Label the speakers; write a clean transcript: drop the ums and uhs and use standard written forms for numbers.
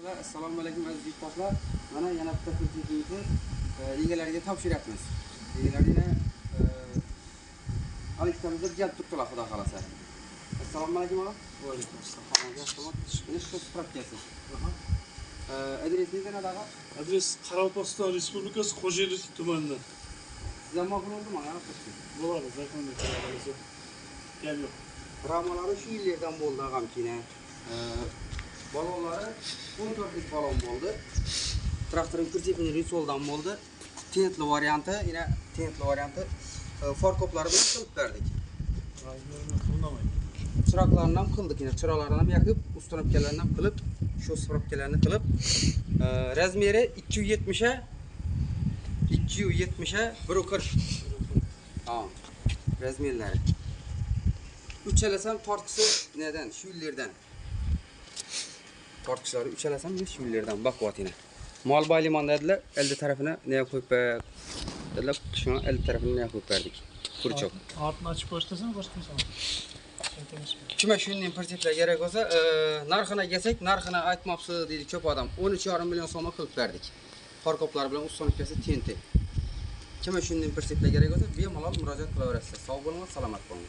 Speaker 1: Assalomu alaykum aziz yurtdoshlar. Mana yana bitta pultimizni egalariga topshiryapmiz. Egalariga Aleksamizda jalb turibdilar, xudo xolasa. Assalomu alaykum aka.
Speaker 2: Va alaykum assalom.
Speaker 1: Buni shu spravkasi. Adresingiz qanaqa?
Speaker 2: Adres Qoraqalpog'iston Respublikasi Xo'jayli tumanida.
Speaker 1: Sizga ma'qul bo'ldimi mana?
Speaker 2: Bo'ladi, zakonda qilamiz. Gap yo'q.
Speaker 1: Ramalari shu yillardan bo'ldi ag'amkina. Balonlari 14 lik balon bo'ldi. Traktorning pritsepini risoldan bo'ldi. Tentli varianti, yine tentli varianti farkoplari bilan qilib berdik. Chiroqlarni ham qildik, yine chiroqlarni ham yoqib, ustanobkalarni ham qilib, shu spravkalarni qilib, razmeri 270 ga 140. Ha, razmerlari. Uchalasam tortqisi nedan? Shu yerlardan. Tortqichlari uchalasam shu yerlardan baqvatina. Mol bayliman dedilar, elde tarafına ne koyup dediler, şu an elde tarafına ne koyup verdik. Kurçok.
Speaker 2: Altını açıp başlasana başka bir zaman.
Speaker 1: Kime şunun prinsipler gerek olsa, narxına gelsek, narxına aytmapsı dedi köp adam. 13,5 milyon so'mga qilib berdik. Farkoplar bilan ustanobkasi tenti. Kime şunun prinsipler gerek olsa, bemalol murojaat qilaverasiz. Sog' bo'ling, salomat bo'ling.